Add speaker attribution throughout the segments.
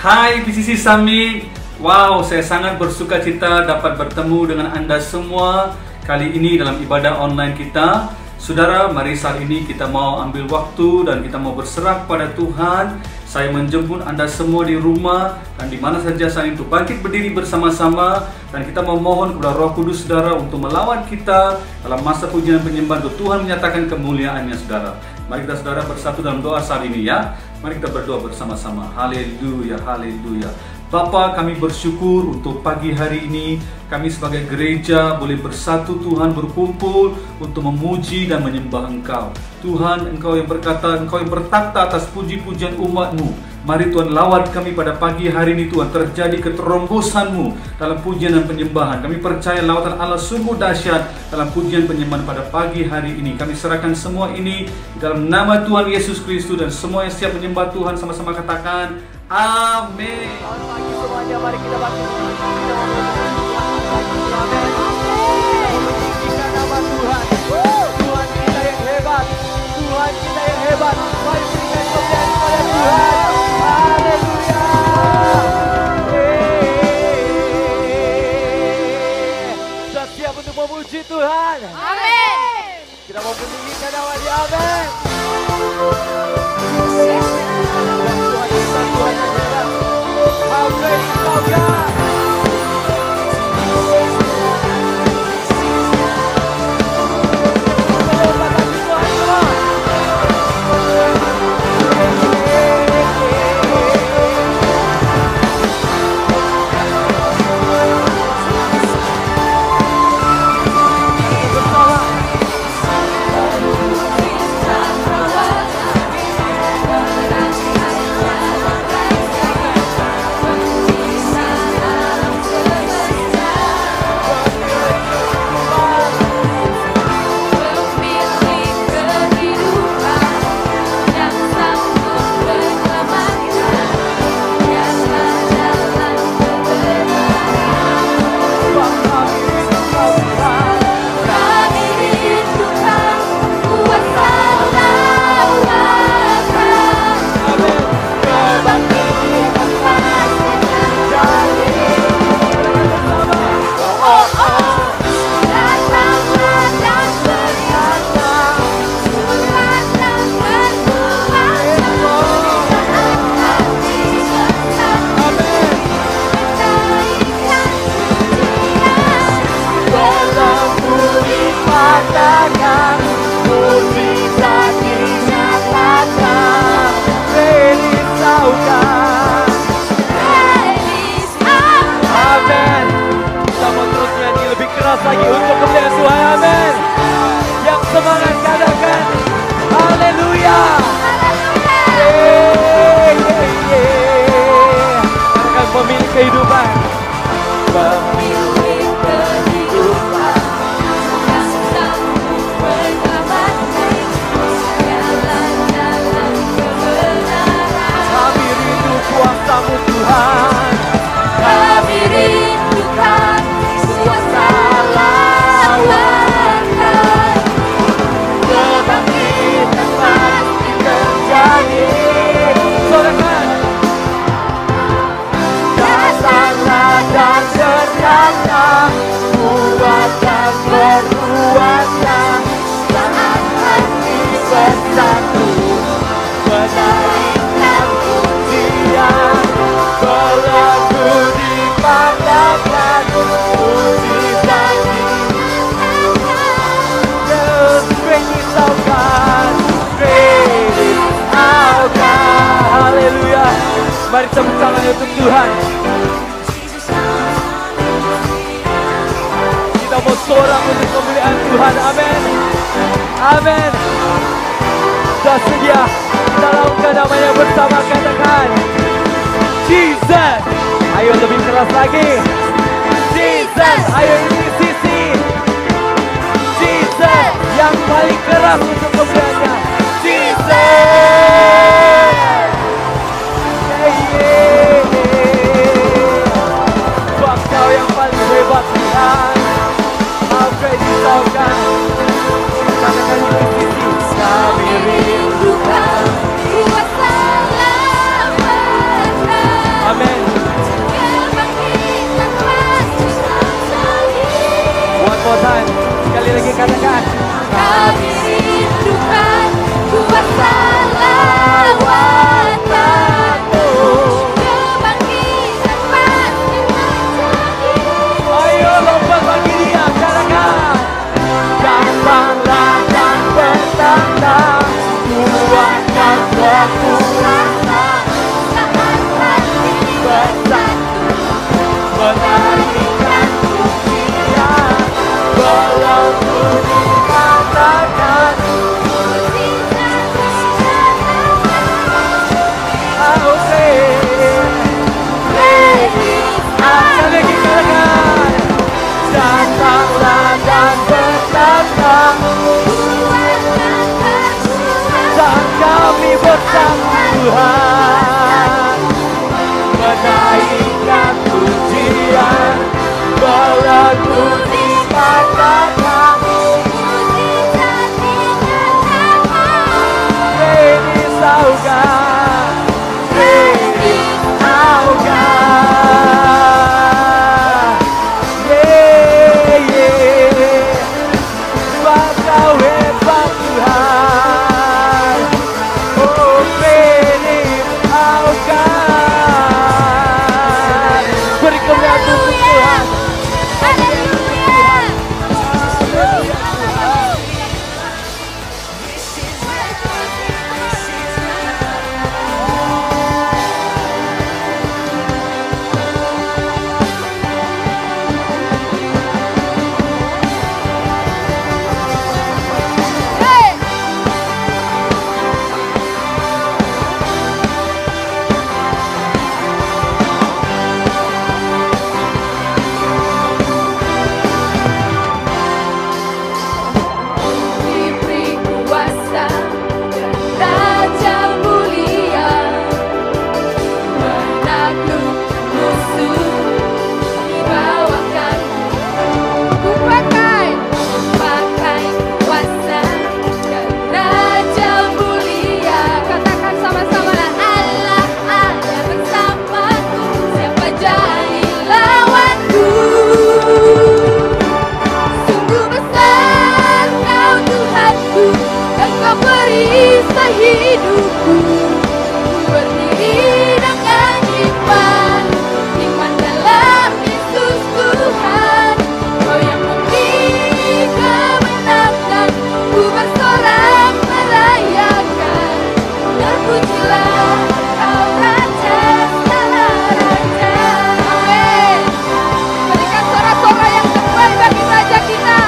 Speaker 1: Hai PCC Summit. Wow, saya sangat bersuka cita dapat bertemu dengan Anda semua kali ini dalam ibadah online kita. Saudara, mari saat ini kita mau ambil waktu dan kita mau berserah kepada Tuhan. Saya menjemput Anda semua di rumah dan di mana saja saat itu bangkit berdiri bersama-sama, dan kita memohon kepada Roh Kudus saudara untuk melawat kita dalam masa pujian penyembahan untuk Tuhan menyatakan kemuliaan-Nya saudara. Mari kita saudara bersatu dalam doa saat ini ya. Mari kita berdoa bersama-sama. Haleluya, haleluya. Bapa, kami bersyukur untuk pagi hari ini kami sebagai gereja boleh bersatu Tuhan, berkumpul untuk memuji dan menyembah Engkau. Tuhan, Engkau yang berkata, Engkau yang bertakhta atas puji-pujian umat-Mu. Mari Tuhan lawat kami pada pagi hari ini Tuhan, terjadi keterombosan-Mu dalam pujian dan penyembahan. Kami percaya lawatan Allah sungguh dahsyat dalam pujian penyembahan pada pagi hari ini. Kami serahkan semua ini dalam nama Tuhan Yesus Kristus, dan semua yang siap menyembah Tuhan sama-sama katakan amin.
Speaker 2: Selamat pagi semuanya, mari kita bangkit. Kita nama Tuhan. Tuhan kita yang hebat. Tuhan kita yang hebat. Mari berikan kemuliaan kepada Tuhan. Haleluya. Sudah siap untuk memuji Tuhan?
Speaker 3: Amin.
Speaker 2: Kita mau meninggikan nama Dia. Amin. Tuhan yang hebat. How great is our God. Lagi untuk kemuliaan Tuhan. Amin. Yang semangat katakan haleluya. Katakan pemilik kehidupan. Pemilik kehidupan yang sanggup menyelamatkan jalan-jalan kebenaran. Kami rindu kuasa-Mu Tuhan. Kami rindukan kuasa lawankan. Kebangkitan pasti terjadi. Sorakan. Datanglah dan sertalah, kuatkan perbuatan saat hati bersatu, menaikkan pujian, berlagu dipandangkan, puji tadi. Great is our God, great is our God. Haleluya. Mari tepuk tangan untuk Tuhan. Kita mau sorak untuk kemuliaan Tuhan. Amin. Amin. Sudah sedia, kita lakukan namanya bersama, katakan Jesus. Ayo lebih keras lagi. Jesus. Ayo ini sisi Jesus yang paling keras untuk kemuliaannya. Jesus. Sebab Kau yang paling hebat Tuhan. How great is our God. Katakan ini sisi. Kami rindukan kuasa lawan. Tuhan, menaikkan pujian, berlaku di mata kami. Ready sauga, ready sauga. Sebab Kau hebat Tuhan. Oh, ready sauga. Beri kemuliaan untuk Tuhan.
Speaker 3: Hidupku berdiri dengan iman, iman dalam Yesus Tuhan. Kau yang memberi kemenangan, ku bersorak merayakan. Terpujilah Kau Raja segala raja. Amin. Berikan sorak-sorak yang terbaik bagi Raja kita.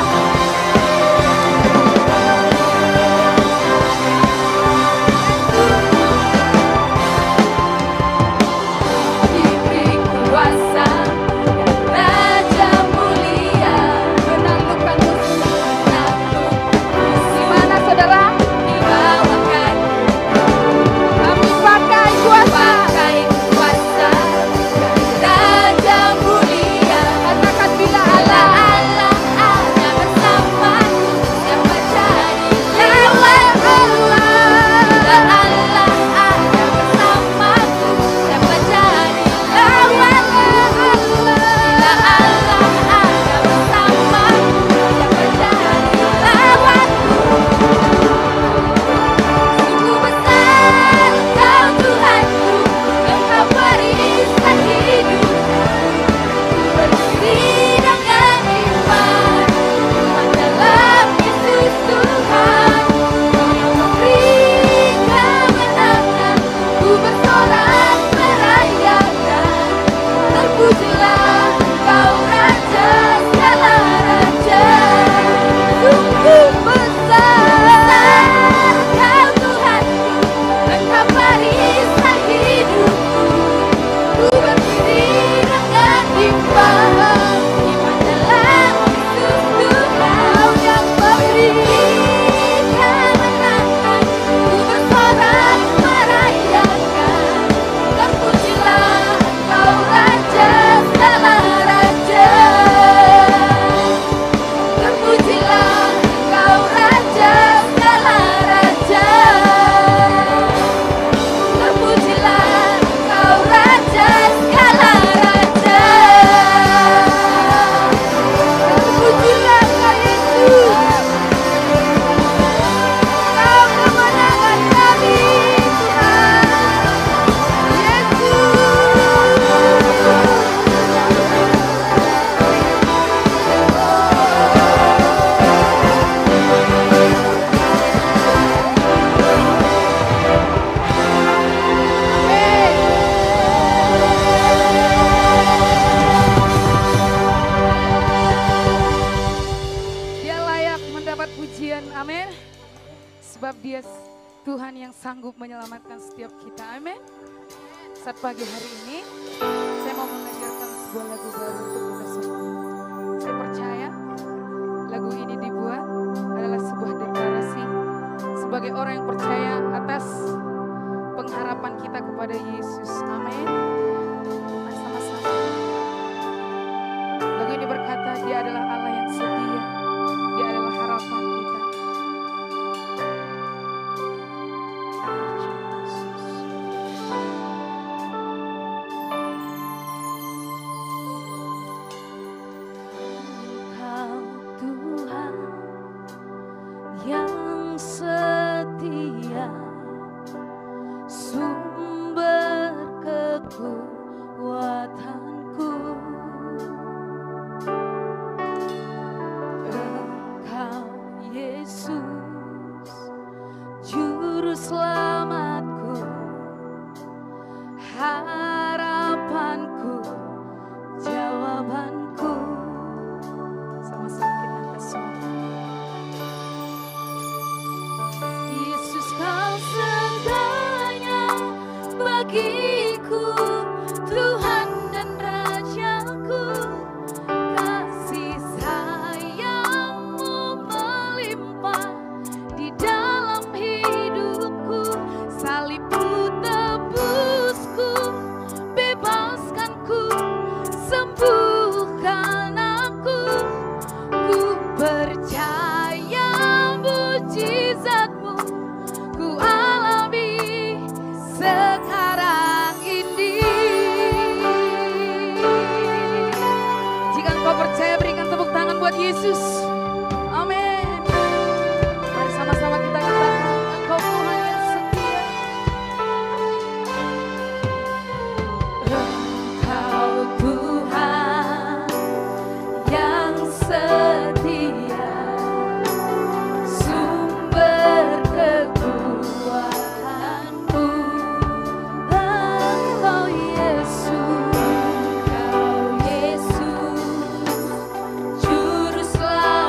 Speaker 4: Tuhan yang sanggup menyelamatkan setiap kita. Amin. Saat pagi hari ini, saya mau mengajarkan sebuah lagu baru untuk kita semua. Saya percaya lagu ini dibuat adalah sebuah deklarasi sebagai orang yang percaya atas pengharapan harapan kita kepada Yesus. Amin. Mari sama-sama. Lagu ini berkata, Dia adalah Allah yang setia. Dia adalah harapan kita.
Speaker 3: Engkau Tuhan yang setia, sumber kekuatanku. Engkau Yesus, juru selamatku, harapanku, jawabanku.
Speaker 4: Sama-sama kita angkat suara.
Speaker 3: Yesus, kau segalanya bagiku, Tuhan dan Rajaku. Kasih sayang-Mu melimpah di dalam hidupku. Salib-Mu tebusku, bebaskanku, sembuhkan aku. Ku percaya mujizat-Mu ku alami sekarang ini.
Speaker 4: Jika engkau percaya, berikan tepuk tangan buat Yesus. Amin. Mari sama-sama kita katakan, Engkau Tuhan yang setia.
Speaker 3: Engkau Tuhan yang setia, sumber kekuatanku. Engkau Yesus, juru selamatku,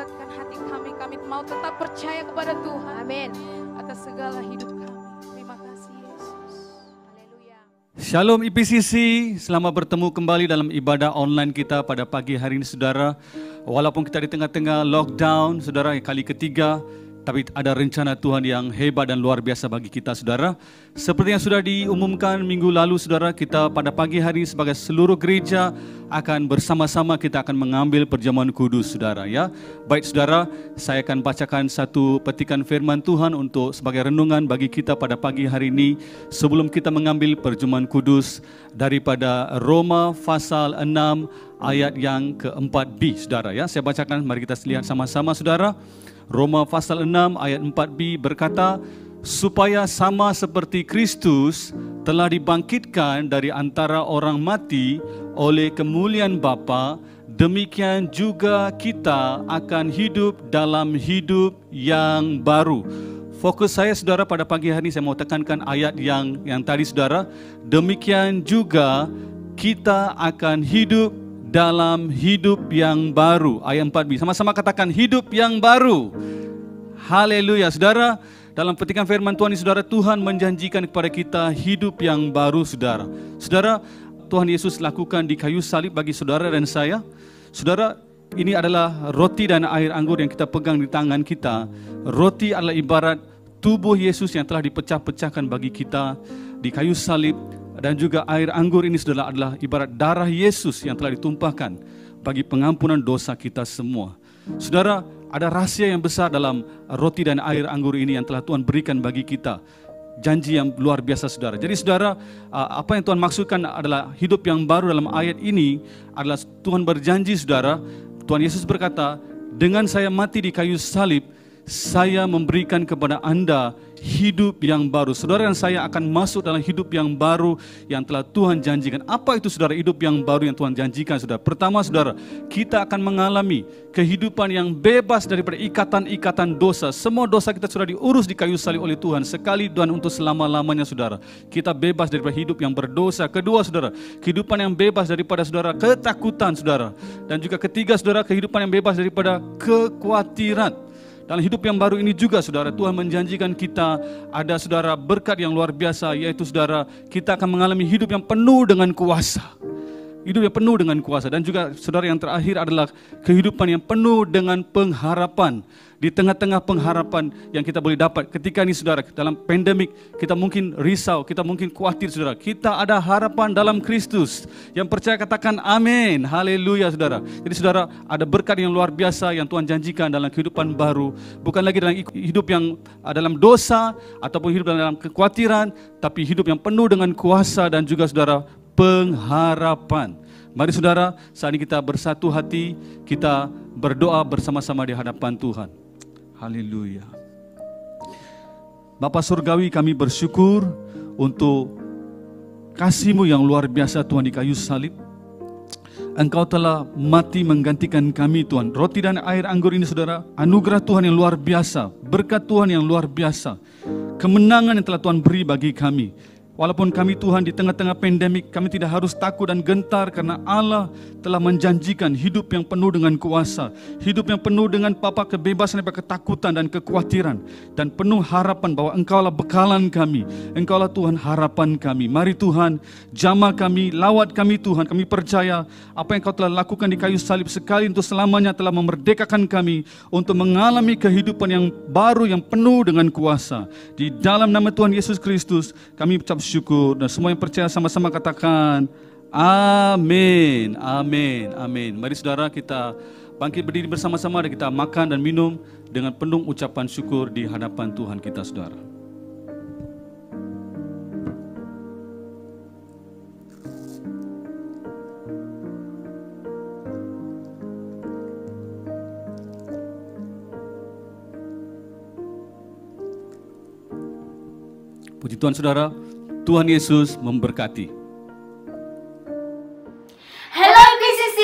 Speaker 4: bulatkan hati kami. Kami mau tetap percaya kepada Tuhan.
Speaker 3: Amin.
Speaker 4: Atas segala hidup kami. Terima kasih Yesus. Haleluya.
Speaker 1: Shalom IPCC, selamat bertemu kembali dalam ibadah online kita pada pagi hari ini saudara. Walaupun kita di tengah-tengah lockdown saudara, kali ketiga, tapi ada rencana Tuhan yang hebat dan luar biasa bagi kita saudara. Seperti yang sudah diumumkan minggu lalu saudara, kita pada pagi hari sebagai seluruh gereja akan bersama-sama kita akan mengambil perjamuan kudus saudara ya. Baik saudara, saya akan bacakan satu petikan firman Tuhan untuk sebagai renungan bagi kita pada pagi hari ini sebelum kita mengambil perjamuan kudus daripada Roma pasal 6 ayat yang keempat B saudara ya. Saya bacakan, mari kita lihat sama-sama saudara. Roma pasal 6 ayat 4b berkata, supaya sama seperti Kristus telah dibangkitkan dari antara orang mati oleh kemuliaan Bapa, demikian juga kita akan hidup dalam hidup yang baru. Fokus saya saudara pada pagi hari ini saya mau tekankan ayat yang tadi saudara, demikian juga kita akan hidup dalam hidup yang baru. Ayat 4b, sama-sama katakan hidup yang baru. Haleluya. Saudara, dalam petikan firman Tuhan ini saudara, Tuhan menjanjikan kepada kita hidup yang baru saudara. Saudara, Tuhan Yesus lakukan di kayu salib bagi saudara dan saya. Saudara, ini adalah roti dan air anggur yang kita pegang di tangan kita. Roti adalah ibarat tubuh Yesus yang telah dipecah-pecahkan bagi kita di kayu salib. Dan juga air anggur ini adalah ibarat darah Yesus yang telah ditumpahkan bagi pengampunan dosa kita semua. Saudara, ada rahasia yang besar dalam roti dan air anggur ini yang telah Tuhan berikan bagi kita. Janji yang luar biasa saudara. Jadi saudara, apa yang Tuhan maksudkan adalah hidup yang baru dalam ayat ini adalah Tuhan berjanji saudara. Tuhan Yesus berkata, dengan saya mati di kayu salib, saya memberikan kepada anda hidup yang baru. Saudara dan saya akan masuk dalam hidup yang baru yang telah Tuhan janjikan. Apa itu saudara hidup yang baru yang Tuhan janjikan saudara? Pertama saudara, kita akan mengalami kehidupan yang bebas daripada ikatan-ikatan dosa. Semua dosa kita sudah diurus di kayu salib oleh Tuhan sekali dan untuk selama-lamanya saudara. Kita bebas daripada hidup yang berdosa. Kedua saudara, kehidupan yang bebas daripada saudara ketakutan saudara. Dan juga ketiga saudara, kehidupan yang bebas daripada kekhawatiran. Dalam hidup yang baru ini juga saudara, Tuhan menjanjikan kita ada saudara berkat yang luar biasa, yaitu saudara kita akan mengalami hidup yang penuh dengan kuasa. Hidup yang penuh dengan kuasa. Dan juga saudara yang terakhir adalah kehidupan yang penuh dengan pengharapan. Di tengah-tengah pengharapan yang kita boleh dapat ketika ini saudara, dalam pandemik kita mungkin risau, kita mungkin khawatir saudara. Kita ada harapan dalam Kristus. Yang percaya katakan amin. Haleluya saudara. Jadi saudara, ada berkat yang luar biasa yang Tuhan janjikan dalam kehidupan baru. Bukan lagi dalam hidup yang dalam dosa ataupun hidup dalam kekhawatiran, tapi hidup yang penuh dengan kuasa dan juga saudara pengharapan. Mari saudara, saat ini kita bersatu hati, kita berdoa bersama-sama di hadapan Tuhan. Haleluya. Bapa Surgawi, kami bersyukur untuk kasih-Mu yang luar biasa Tuhan di kayu salib. Engkau telah mati menggantikan kami Tuhan. Roti dan air anggur ini saudara, anugerah Tuhan yang luar biasa, berkat Tuhan yang luar biasa, kemenangan yang telah Tuhan beri bagi kami. Walaupun kami Tuhan di tengah-tengah pandemik, kami tidak harus takut dan gentar karena Allah telah menjanjikan hidup yang penuh dengan kuasa, hidup yang penuh dengan kebebasan daripada ketakutan dan kekhawatiran, dan penuh harapan bahwa Engkaulah bekalan kami, Engkaulah Tuhan harapan kami. Mari Tuhan, jamah kami, lawat kami Tuhan. Kami percaya apa yang Kau telah lakukan di kayu salib sekali untuk selamanya telah memerdekakan kami untuk mengalami kehidupan yang baru yang penuh dengan kuasa. Di dalam nama Tuhan Yesus Kristus kami ucap syukur, dan semua yang percaya sama-sama katakan amin, amin, amin. Mari saudara, kita bangkit berdiri bersama-sama dan kita makan dan minum dengan penuh ucapan syukur di hadapan Tuhan kita saudara. Puji Tuhan saudara, Tuhan Yesus memberkati.
Speaker 3: Halo PCC,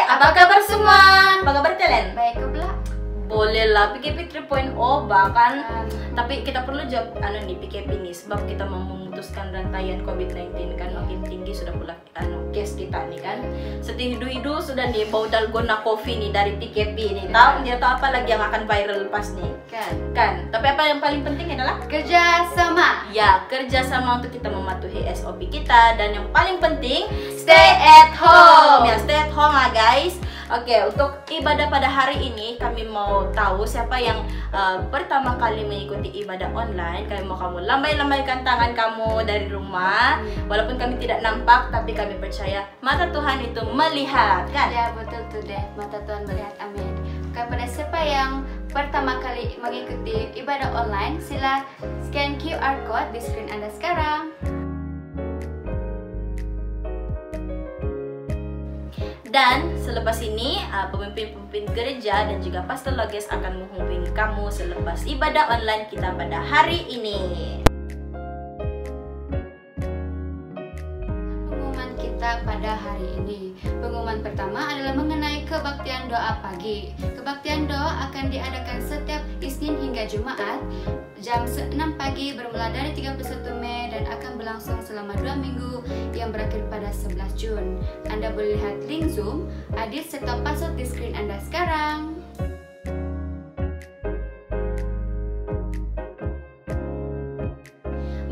Speaker 3: apa kabar semua? Apa kabar kalian? Baik pula.
Speaker 5: Boleh lah PKP 3.0 bahkan. Tapi kita perlu jawab PKP nih sebab kita mau memutuskan rantaian COVID-19 kan makin tinggi sudah pula case kita nih kan. Setihidu-hidu sudah nih bau dalgona coffee nih dari PKP nih. Tahu dia tahu apa lagi yang akan viral lepas nih. Kan. Tapi apa yang paling penting adalah
Speaker 3: Kerjasama.
Speaker 5: ya, kerjasama untuk kita mematuhi SOP kita. Dan yang paling penting, stay at home. Ya, stay at home lah guys. Oke, untuk ibadah pada hari ini kami mau tahu siapa yang pertama kali mengikuti ibadah online. Kami mau kamu lambai-lambaikan tangan kamu dari rumah. Walaupun kami tidak nampak, tapi kami percaya mata Tuhan itu melihat, kan?
Speaker 3: Ya betul tuh deh, mata Tuhan melihat, amin. Kepada siapa yang pertama kali mengikuti ibadah online, sila scan QR code di screen Anda sekarang.
Speaker 5: Dan selepas ini pemimpin-pemimpin gereja dan juga Pastor Loges akan menghubungi kamu selepas ibadah online kita pada hari ini.
Speaker 3: Pengumuman kita pada hari ini. Pengumuman pertama adalah mengenai kebaktian doa pagi. Kebaktian doa akan diadakan setiap Isnin hingga Jumaat jam 6 pagi bermula dari 31 Mei dan akan berlangsung selama 2 minggu yang berakhir pada 11 Jun. Anda boleh lihat link Zoom, Adit serta password di screen Anda sekarang.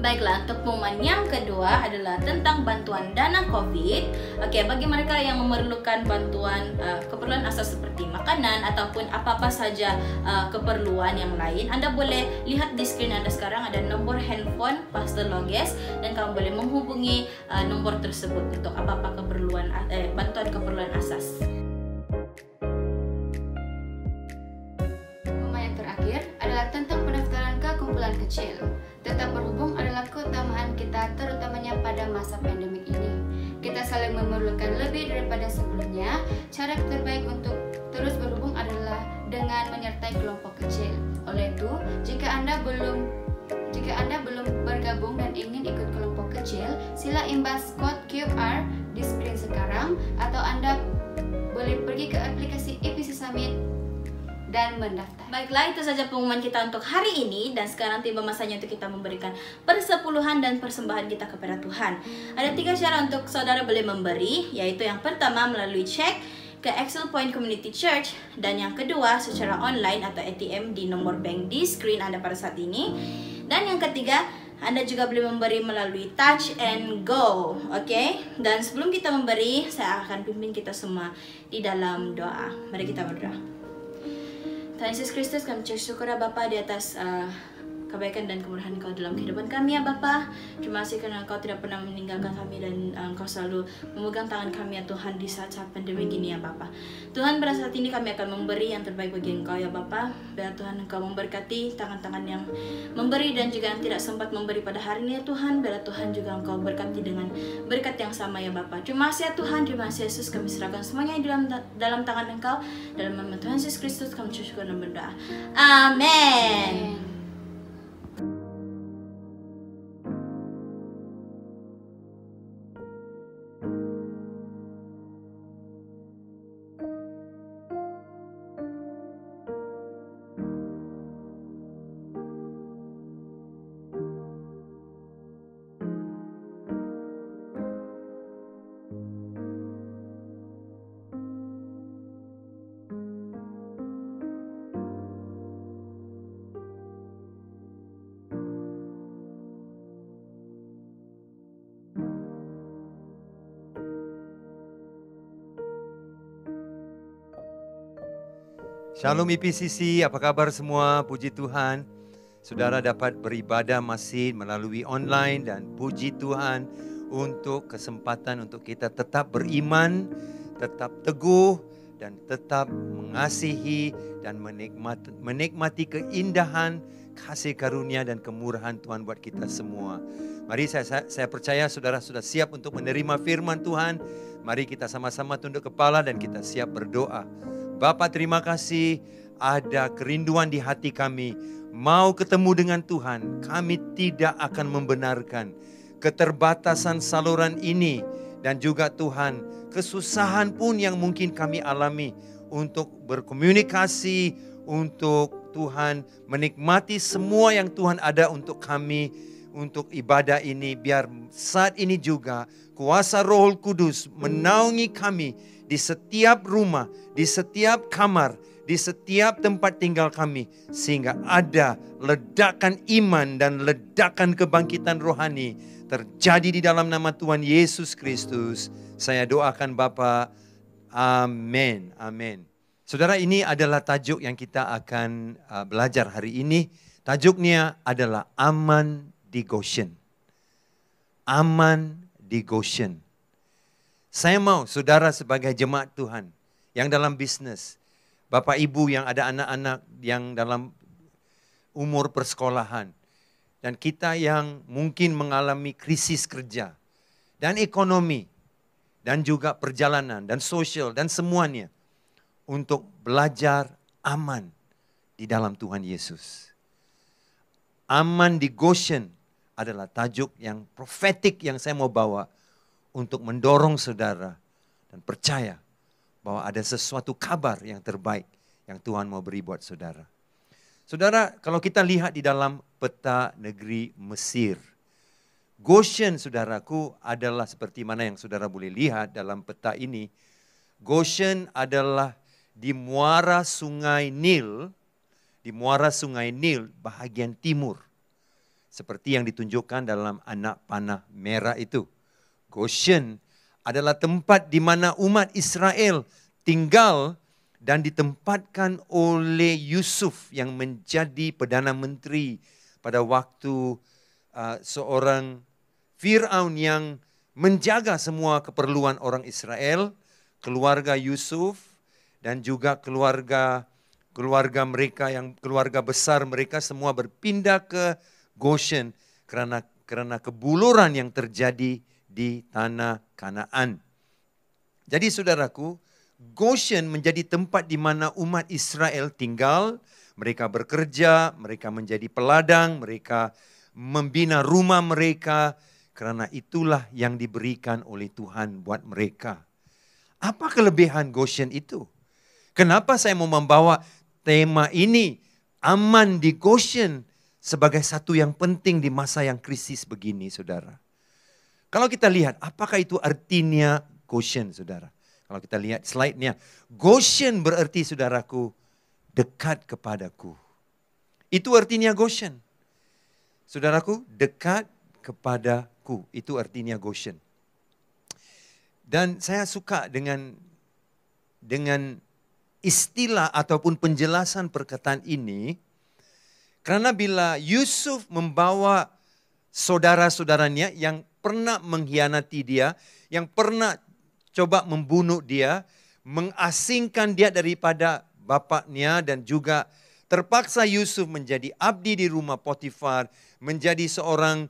Speaker 5: Baiklah, untuk pengumuman yang kedua adalah tentang bantuan dana COVID. Oke, bagi mereka yang memerlukan bantuan keperluan asas seperti makanan ataupun apa-apa saja keperluan yang lain, Anda boleh lihat di screen Anda sekarang ada nomor handphone Pastor Loges dan kamu boleh menghubungi nomor tersebut untuk apa-apa keperluan bantuan keperluan asas.
Speaker 3: Pengumuman yang terakhir adalah tentang pendaftaran ke kumpulan kecil. Tetap berhubung adalah keutamaan kita, terutamanya pada masa pandemik ini. Kita saling memerlukan lebih daripada sebelumnya. Cara terbaik untuk terus berhubung adalah dengan menyertai kelompok kecil. Oleh itu, jika Anda belum bergabung dan ingin ikut kelompok kecil, sila imbas kode QR di screen sekarang, atau Anda boleh pergi ke aplikasi EPC Summit dan mendaftar.
Speaker 5: Baiklah, itu saja pengumuman kita untuk hari ini. Dan sekarang tiba masanya untuk kita memberikan persepuluhan dan persembahan kita kepada Tuhan. Ada 3 cara untuk saudara boleh memberi, yaitu yang pertama melalui cek ke Excel Point Community Church, dan yang kedua secara online atau ATM di nomor bank di screen Anda pada saat ini. Dan yang ketiga, Anda juga boleh memberi melalui Touch and Go. Oke? Dan sebelum kita memberi, saya akan pimpin kita semua di dalam doa. Mari kita berdoa. Tuhan Yesus Kristus, kami syukur ya Bapa di atas kebaikan dan kemurahan Engkau dalam kehidupan kami ya Bapa. Terima kasih karena Engkau tidak pernah meninggalkan kami dan Engkau selalu memegang tangan kami ya Tuhan di saat-saat pandemi gini ya Bapa. Tuhan, pada saat ini kami akan memberi yang terbaik bagi Engkau ya Bapa. Biar Tuhan Engkau memberkati tangan-tangan yang memberi dan juga yang tidak sempat memberi pada hari ini ya Tuhan. Biar Tuhan juga Engkau berkati dengan berkat yang sama ya Bapa. Terima kasih ya Tuhan, terima kasih Yesus, kami serahkan semuanya dalam tangan Engkau. Dalam nama Tuhan Yesus Kristus kami syukur dan berdoa. Amin.
Speaker 6: Shalom IPCC, apa kabar semua? Puji Tuhan, saudara dapat beribadah masih melalui online dan puji Tuhan untuk kesempatan untuk kita tetap beriman, tetap teguh dan tetap mengasihi dan menikmati keindahan, kasih karunia dan kemurahan Tuhan buat kita semua. Mari saya percaya saudara sudah siap untuk menerima firman Tuhan. Mari kita sama-sama tunduk kepala dan kita siap berdoa. Bapa, terima kasih, ada kerinduan di hati kami, mau ketemu dengan Tuhan. Kami tidak akan membenarkan keterbatasan saluran ini dan juga Tuhan, kesusahan pun yang mungkin kami alami untuk berkomunikasi, untuk Tuhan menikmati semua yang Tuhan ada untuk kami, untuk ibadah ini. Biar saat ini juga kuasa Roh Kudus menaungi kami di setiap rumah, di setiap kamar, di setiap tempat tinggal kami. Sehingga ada ledakan iman dan ledakan kebangkitan rohani terjadi di dalam nama Tuhan Yesus Kristus. Saya doakan Bapa. Amin. Amin. Saudara, ini adalah tajuk yang kita akan belajar hari ini. Tajuknya adalah aman di Goshen. Aman di Goshen. Saya mau saudara sebagai jemaat Tuhan yang dalam bisnis, Bapak Ibu yang ada anak-anak yang dalam umur persekolahan, dan kita yang mungkin mengalami krisis kerja dan ekonomi, dan juga perjalanan dan sosial dan semuanya, untuk belajar aman di dalam Tuhan Yesus. Aman di Goshen adalah tajuk yang profetik yang saya mau bawa untuk mendorong saudara dan percaya bahwa ada sesuatu kabar yang terbaik yang Tuhan mau beri buat saudara. Saudara, kalau kita lihat di dalam peta negeri Mesir, Goshen, saudaraku, adalah seperti mana yang saudara boleh lihat dalam peta ini. Goshen adalah di muara sungai Nil, bahagian timur. Seperti yang ditunjukkan dalam anak panah merah itu. Goshen adalah tempat di mana umat Israel tinggal dan ditempatkan oleh Yusuf yang menjadi Perdana Menteri pada waktu seorang Fir'aun yang menjaga semua keperluan orang Israel, keluarga Yusuf dan juga keluarga mereka yang keluarga besar mereka semua berpindah ke Goshen karena kebuluran yang terjadi di tanah Kanaan. Jadi saudaraku, Goshen menjadi tempat di mana umat Israel tinggal, mereka bekerja, mereka menjadi peladang, mereka membina rumah mereka, karena itulah yang diberikan oleh Tuhan buat mereka. Apa kelebihan Goshen itu? Kenapa saya mau membawa tema ini, aman di Goshen, sebagai satu yang penting di masa yang krisis begini, saudara. Kalau kita lihat, apakah itu artinya Goshen, saudara? Kalau kita lihat slide-nya, Goshen berarti, saudaraku, dekat kepadaku. Itu artinya Goshen. Saudaraku, dekat kepadaku. Itu artinya Goshen. Dan saya suka dengan istilah ataupun penjelasan perkataan ini. Karena bila Yusuf membawa saudara-saudaranya yang pernah mengkhianati dia, yang pernah coba membunuh dia, mengasingkan dia daripada bapaknya, dan juga terpaksa Yusuf menjadi abdi di rumah Potifar, menjadi seorang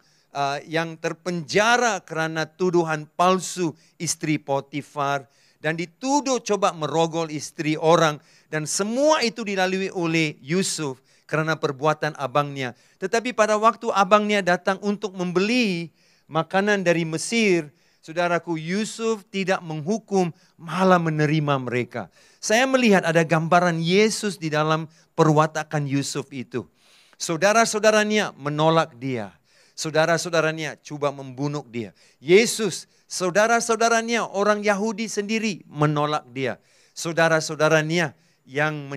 Speaker 6: yang terpenjara karena tuduhan palsu istri Potifar, dan dituduh coba merogol istri orang, dan semua itu dilalui oleh Yusuf karena perbuatan abangnya. Tetapi pada waktu abangnya datang untuk membeli makanan dari Mesir, saudaraku, Yusuf tidak menghukum, malah menerima mereka. Saya melihat ada gambaran Yesus di dalam perwatakan Yusuf itu. Saudara-saudaranya menolak dia. Saudara-saudaranya coba membunuh dia. Yesus, saudara-saudaranya orang Yahudi sendiri menolak dia. Saudara-saudaranya yang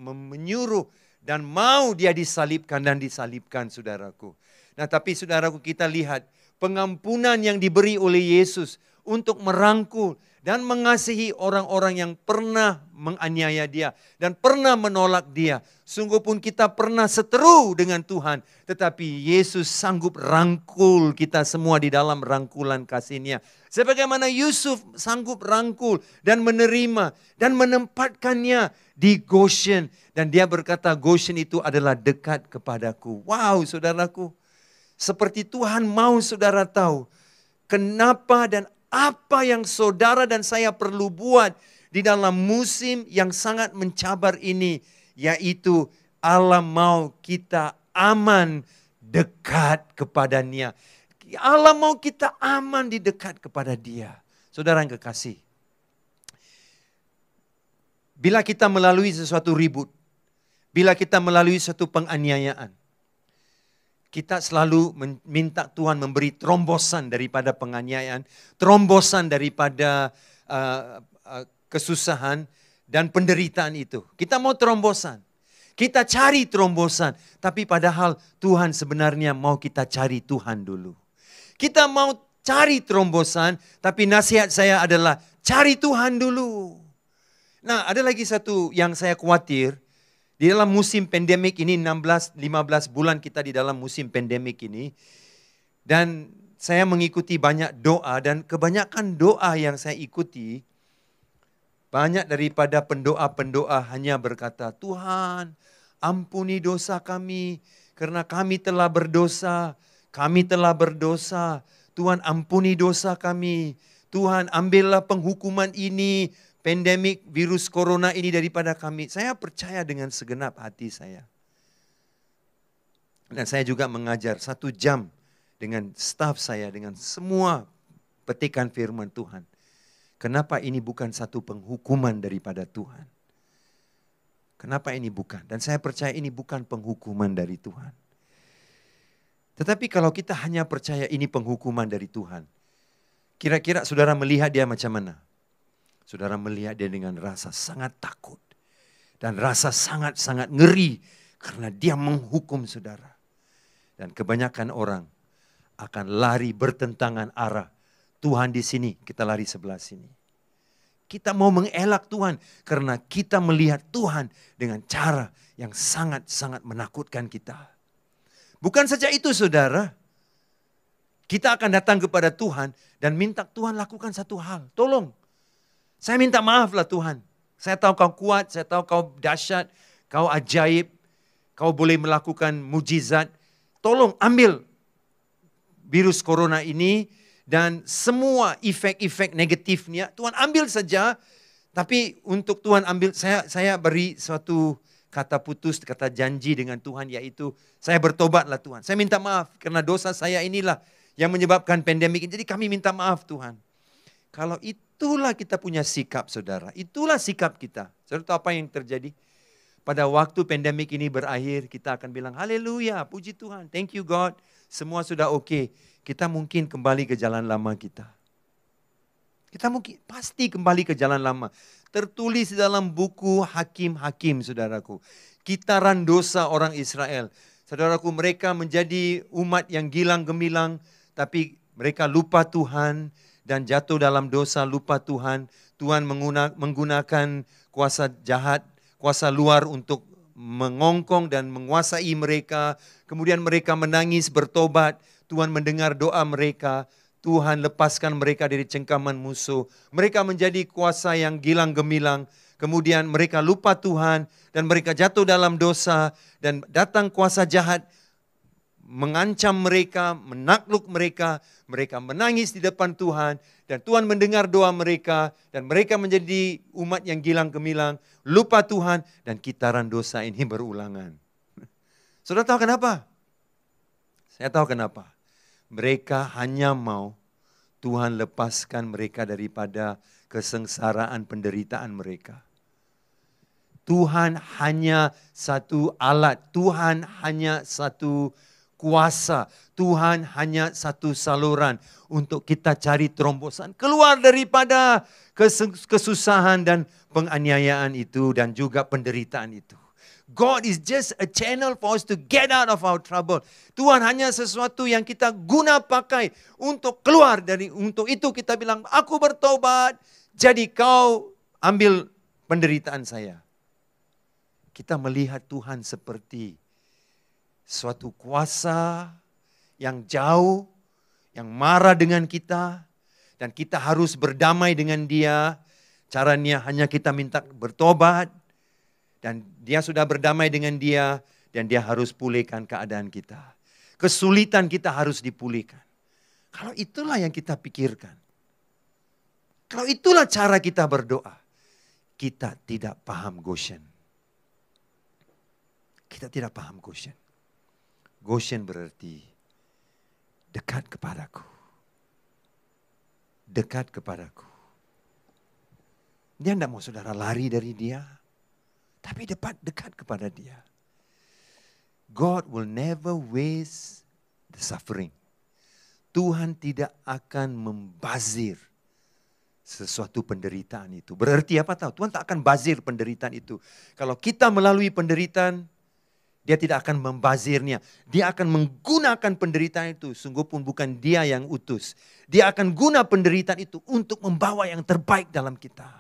Speaker 6: menyuruh dan mau dia disalibkan dan disalibkan, saudaraku. Nah, tapi saudaraku, kita lihat pengampunan yang diberi oleh Yesus untuk merangkul dan mengasihi orang-orang yang pernah menganiaya dia dan pernah menolak dia. Sungguh pun kita pernah seteru dengan Tuhan, tetapi Yesus sanggup rangkul kita semua di dalam rangkulan kasih-Nya. Sebagaimana Yusuf sanggup rangkul dan menerima dan menempatkannya di Goshen. Dan dia berkata, Goshen itu adalah dekat kepadaku. Wow, saudaraku. Seperti Tuhan mau saudara tahu kenapa dan apa yang saudara dan saya perlu buat di dalam musim yang sangat mencabar ini. Yaitu Allah mau kita aman dekat kepadanya. Allah mau kita aman di dekat kepada Dia. Saudara yang kekasih, bila kita melalui sesuatu ribut, bila kita melalui satu penganiayaan, kita selalu minta Tuhan memberi terombosan daripada penganiayaan, terombosan daripada kesusahan dan penderitaan itu. Kita mau terombosan. Kita cari terombosan. Tapi padahal Tuhan sebenarnya mau kita cari Tuhan dulu. Kita mau cari terombosan, tapi nasihat saya adalah cari Tuhan dulu. Nah, ada lagi satu yang saya khawatir. Di dalam musim pandemik ini, 16-15 bulan kita di dalam musim pandemik ini. Dan saya mengikuti banyak doa, dan kebanyakan doa yang saya ikuti, banyak daripada pendoa-pendoa hanya berkata, Tuhan, ampuni dosa kami, karena kami telah berdosa. Kami telah berdosa. Tuhan, ampuni dosa kami. Tuhan, ambillah penghukuman ini, pandemik virus corona ini daripada kami. Saya percaya dengan segenap hati saya. Dan saya juga mengajar 1 jam dengan staf saya, dengan semua petikan firman Tuhan. Kenapa ini bukan satu penghukuman daripada Tuhan? Kenapa ini bukan? Dan saya percaya ini bukan penghukuman dari Tuhan. Tetapi kalau kita hanya percaya ini penghukuman dari Tuhan, kira-kira saudara melihat dia macam mana? Saudara melihat dia dengan rasa sangat takut. Dan rasa sangat-sangat ngeri karena dia menghukum saudara. Dan kebanyakan orang akan lari bertentangan arah. Tuhan di sini, kita lari sebelah sini. Kita mau mengelak Tuhan karena kita melihat Tuhan dengan cara yang sangat-sangat menakutkan kita. Bukan saja itu saudara, kita akan datang kepada Tuhan dan minta Tuhan lakukan satu hal. Tolong, saya minta maaf lah Tuhan. Saya tahu kau kuat, saya tahu kau dahsyat, kau ajaib, kau boleh melakukan mujizat. Tolong ambil virus corona ini dan semua efek-efek negatifnya Tuhan ambil saja. Tapi untuk Tuhan ambil, saya beri suatu kata putus, kata janji dengan Tuhan, yaitu saya bertobatlah Tuhan. Saya minta maaf karena dosa saya inilah yang menyebabkan pandemik ini. Jadi kami minta maaf Tuhan. Kalau itulah kita punya sikap saudara, itulah sikap kita. Saudara tahu apa yang terjadi? Pada waktu pandemik ini berakhir, kita akan bilang, haleluya, puji Tuhan, thank you God. Semua sudah oke. Kita mungkin kembali ke jalan lama kita. Kita mungkin pasti kembali ke jalan lama. Tertulis dalam buku Hakim-Hakim, saudaraku. Kitaran dosa orang Israel. Saudaraku, mereka menjadi umat yang gilang gemilang, tapi mereka lupa Tuhan dan jatuh dalam dosa, lupa Tuhan. Tuhan menggunakan kuasa jahat, kuasa luar untuk mengongkong dan menguasai mereka. Kemudian mereka menangis, bertobat. Tuhan mendengar doa mereka. Tuhan lepaskan mereka dari cengkaman musuh. Mereka menjadi kuasa yang gilang gemilang. Kemudian mereka lupa Tuhan dan mereka jatuh dalam dosa. Dan datang kuasa jahat mengancam mereka, menakluk mereka. Mereka menangis di depan Tuhan. Dan Tuhan mendengar doa mereka. Dan mereka menjadi umat yang gilang gemilang. Lupa Tuhan dan kitaran dosa ini berulangan. Saudara tahu kenapa? Saya tahu kenapa. Mereka hanya mau Tuhan lepaskan mereka daripada kesengsaraan penderitaan mereka. Tuhan hanya satu alat, Tuhan hanya satu kuasa, Tuhan hanya satu saluran untuk kita cari terombosan keluar daripada kesusahan dan penganiayaan itu dan juga penderitaan itu. God is just a channel for us to get out of our trouble. Tuhan hanya sesuatu yang kita guna pakai untuk keluar dari, untuk itu kita bilang, aku bertobat, jadi kau ambil penderitaan saya. Kita melihat Tuhan seperti suatu kuasa yang jauh, yang marah dengan kita, dan kita harus berdamai dengan dia. Caranya hanya kita minta bertobat, dan dia sudah berdamai dengan dia, dan dia harus pulihkan keadaan kita. Kesulitan kita harus dipulihkan. Kalau itulah yang kita pikirkan, kalau itulah cara kita berdoa, kita tidak paham Goshen. Kita tidak paham Goshen. Goshen berarti dekat kepadaku. Dekat kepadaku. Dia tidak mau saudara lari dari dia, tapi dekat kepada dia. God will never waste the suffering. Tuhan tidak akan membazir sesuatu penderitaan itu. Berarti apa tahu? Tuhan tak akan bazir penderitaan itu. Kalau kita melalui penderitaan, dia tidak akan membazirnya. Dia akan menggunakan penderitaan itu. Sungguh pun bukan dia yang utus. Dia akan guna penderitaan itu untuk membawa yang terbaik dalam kita.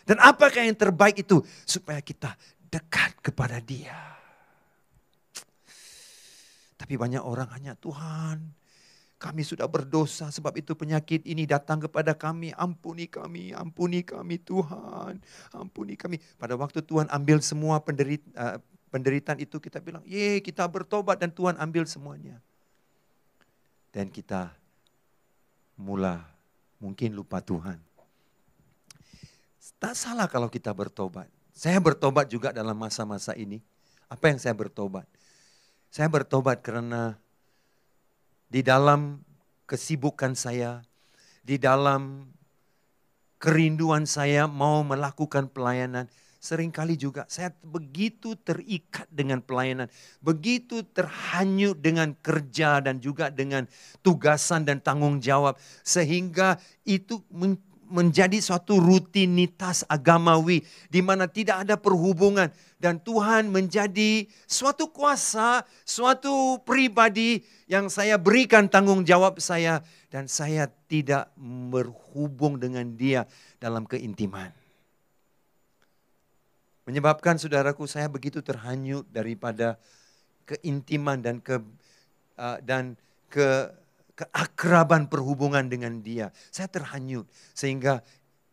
Speaker 6: Dan apakah yang terbaik itu? Supaya kita dekat kepada dia. Tapi banyak orang hanya, Tuhan, kami sudah berdosa sebab itu penyakit ini datang kepada kami. Ampuni kami Tuhan. Ampuni kami. Pada waktu Tuhan ambil semua penderitaan itu, kita bilang, ye, kita bertobat dan Tuhan ambil semuanya. Dan kita mungkin lupa Tuhan. Tak salah kalau kita bertobat. Saya bertobat juga dalam masa-masa ini. Apa yang saya bertobat? Saya bertobat karena di dalam kesibukan saya, di dalam kerinduan saya mau melakukan pelayanan, seringkali juga saya begitu terikat dengan pelayanan, begitu terhanyut dengan kerja dan juga dengan tugasan dan tanggung jawab, sehingga itu menjadi suatu rutinitas agamawi di mana tidak ada perhubungan, dan Tuhan menjadi suatu kuasa, suatu pribadi yang saya berikan tanggung jawab saya, dan saya tidak berhubung dengan dia dalam keintiman. Menyebabkan saudaraku, saya begitu terhanyut daripada keintiman dan keakraban perhubungan dengan dia. Saya terhanyut sehingga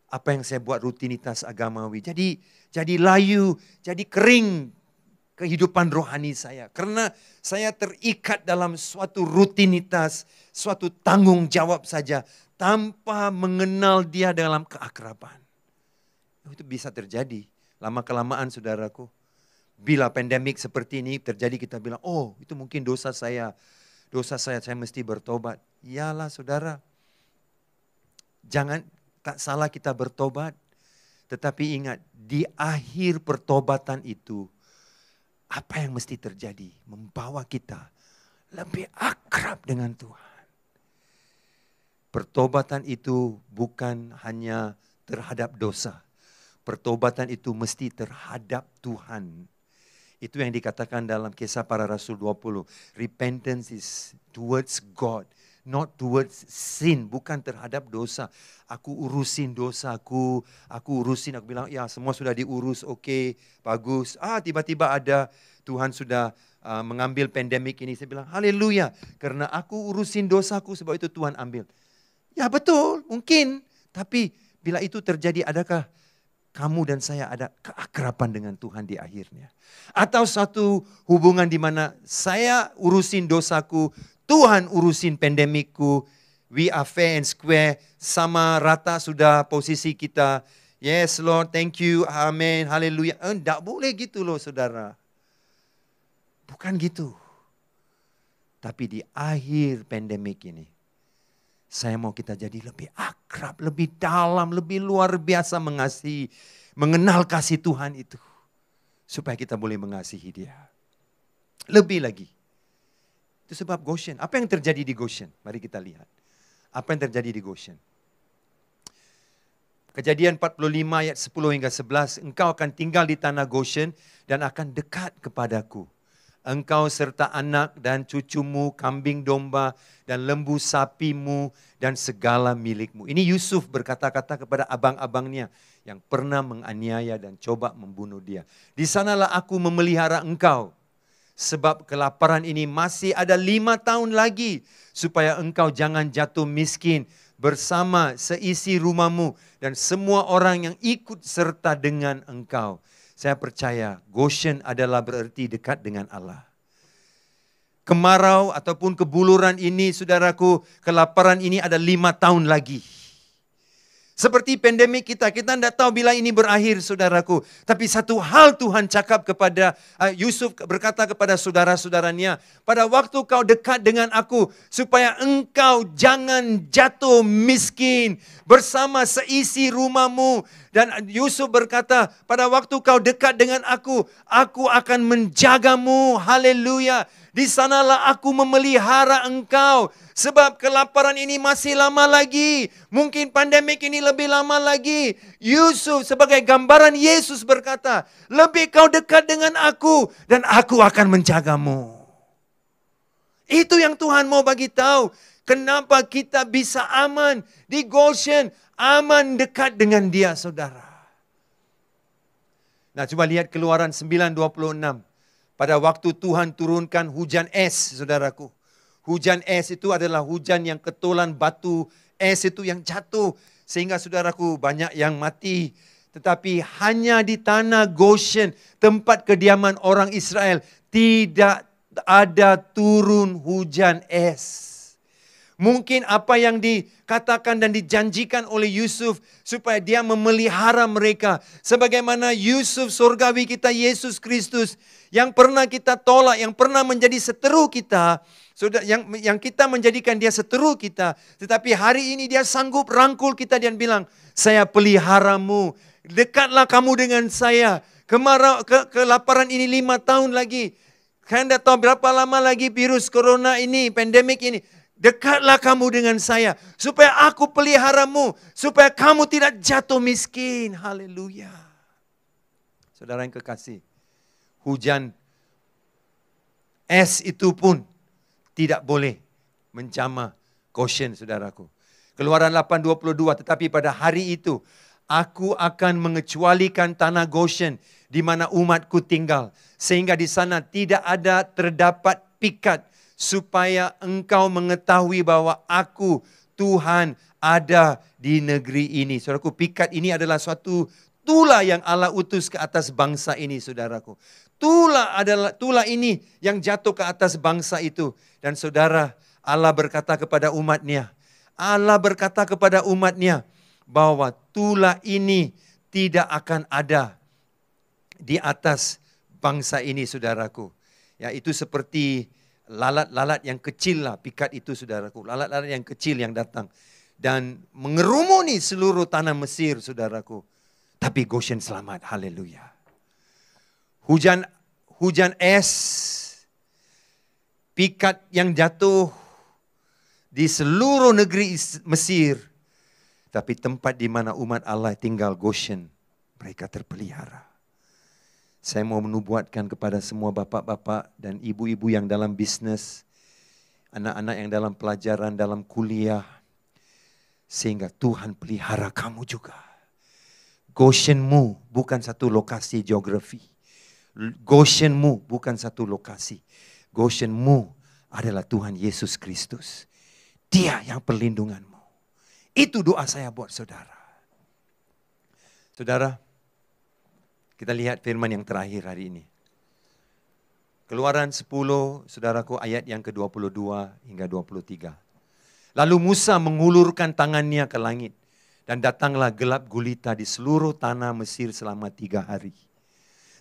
Speaker 6: apa yang saya buat rutinitas agamawi jadi layu, jadi kering kehidupan rohani saya. Karena saya terikat dalam suatu rutinitas, suatu tanggung jawab saja tanpa mengenal dia dalam keakraban. Itu bisa terjadi. Lama-kelamaan saudaraku, bila pandemik seperti ini terjadi, kita bilang, oh itu mungkin dosa saya mesti bertobat. Iyalah saudara, tak salah kita bertobat. Tetapi ingat, di akhir pertobatan itu, apa yang mesti terjadi? Membawa kita lebih akrab dengan Tuhan. Pertobatan itu bukan hanya terhadap dosa. Pertobatan itu mesti terhadap Tuhan. Itu yang dikatakan dalam Kisah Para Rasul 20. Repentance is towards God, not towards sin. Bukan terhadap dosa. Aku urusin dosaku, aku bilang, ya semua sudah diurus, oke, bagus. Tiba-tiba ada Tuhan sudah mengambil pandemik ini. Saya bilang, haleluya, karena aku urusin dosaku, sebab itu Tuhan ambil. Ya betul, mungkin. Tapi bila itu terjadi, adakah kamu dan saya ada keakraban dengan Tuhan di akhirnya? Atau satu hubungan di mana saya urusin dosaku, Tuhan urusin pandemikku, we are fair and square, sama rata sudah posisi kita. Yes Lord, thank you, amen, haleluya. Tidak boleh gitu loh saudara. Bukan gitu. Tapi di akhir pandemik ini, saya mau kita jadi lebih akrab, lebih dalam, lebih luar biasa mengasihi, mengenal kasih Tuhan itu. Supaya kita boleh mengasihi dia. Lebih lagi. Itu sebab Goshen. Apa yang terjadi di Goshen? Mari kita lihat. Apa yang terjadi di Goshen? Kejadian 45 ayat 10 hingga 11. Engkau akan tinggal di tanah Goshen dan akan dekat kepadaku. Engkau serta anak dan cucumu, kambing domba dan lembu sapimu dan segala milikmu. Ini Yusuf berkata-kata kepada abang-abangnya yang pernah menganiaya dan coba membunuh dia. Di sanalah aku memelihara engkau. Sebab kelaparan ini masih ada 5 tahun lagi. Supaya engkau jangan jatuh miskin bersama seisi rumahmu dan semua orang yang ikut serta dengan engkau. Saya percaya Goshen adalah berarti dekat dengan Allah. Kemarau ataupun kebuluran ini, saudaraku, kelaparan ini ada 5 tahun lagi. Seperti pandemik kita tidak tahu bila ini berakhir, saudaraku. Tapi satu hal Tuhan cakap kepada Yusuf, berkata kepada saudara-saudaranya, pada waktu kau dekat dengan aku, supaya engkau jangan jatuh miskin bersama seisi rumahmu Dan Yusuf berkata, pada waktu kau dekat dengan aku akan menjagamu. Haleluya. Di sanalah aku memelihara engkau. Sebab kelaparan ini masih lama lagi. Mungkin pandemik ini lebih lama lagi. Yusuf sebagai gambaran Yesus berkata, lebih kau dekat dengan aku dan aku akan menjagamu. Itu yang Tuhan mau bagi tahu. Kenapa kita bisa aman di Goshen, aman dekat dengan Dia, saudara. Nah, coba lihat Keluaran 9:26. Pada waktu Tuhan turunkan hujan es, saudaraku. Hujan es itu adalah hujan yang ketulan batu es itu yang jatuh. Sehingga saudaraku banyak yang mati. Tetapi hanya di tanah Goshen, tempat kediaman orang Israel, tidak ada turun hujan es. Mungkin apa yang dikatakan dan dijanjikan oleh Yusuf supaya dia memelihara mereka. Sebagaimana Yusuf surgawi kita Yesus Kristus yang pernah kita tolak, yang pernah menjadi seteru kita. Yang kita menjadikan dia seteru kita. Tetapi hari ini dia sanggup rangkul kita dan bilang, saya peliharamu. Dekatlah kamu dengan saya. Kelaparan ini 5 tahun lagi. Kalian tidak tahu berapa lama lagi virus corona ini, pandemik ini. Dekatlah kamu dengan saya. Supaya aku peliharamu. Supaya kamu tidak jatuh miskin. Haleluya. Saudara yang kekasih. Hujan es itu pun tidak boleh menjamah Goshen, saudaraku. Keluaran 8:22. Tetapi pada hari itu, aku akan mengecualikan tanah Goshen di mana umatku tinggal. Sehingga di sana tidak ada terdapat pikat. Supaya engkau mengetahui bahwa aku, Tuhan, ada di negeri ini. Saudaraku, pikat ini adalah suatu tulah yang Allah utus ke atas bangsa ini, saudaraku. Tulah ini yang jatuh ke atas bangsa itu. Dan saudara, Allah berkata kepada umatnya. Allah berkata kepada umatnya bahwa tulah ini tidak akan ada di atas bangsa ini, saudaraku. Ya, itu seperti lalat-lalat yang kecil lah, pikat itu, saudaraku. Lalat-lalat yang kecil yang datang. Dan mengerumuni seluruh tanah Mesir, saudaraku. Tapi Goshen selamat, haleluya. Hujan es, pikat yang jatuh di seluruh negeri Mesir. Tapi tempat di mana umat Allah tinggal, Goshen, mereka terpelihara. Saya mau menubuatkan kepada semua bapak-bapak dan ibu-ibu yang dalam bisnis, anak-anak yang dalam pelajaran, dalam kuliah, sehingga Tuhan pelihara kamu juga. Goshenmu bukan satu lokasi geografi. Goshenmu bukan satu lokasi. Goshenmu adalah Tuhan Yesus Kristus. Dia yang perlindunganmu. Itu doa saya buat saudara. Saudara, kita lihat firman yang terakhir hari ini. Keluaran 10, saudaraku, ayat yang ke-22 hingga 23. Lalu Musa mengulurkan tangannya ke langit. Dan datanglah gelap gulita di seluruh tanah Mesir selama 3 hari.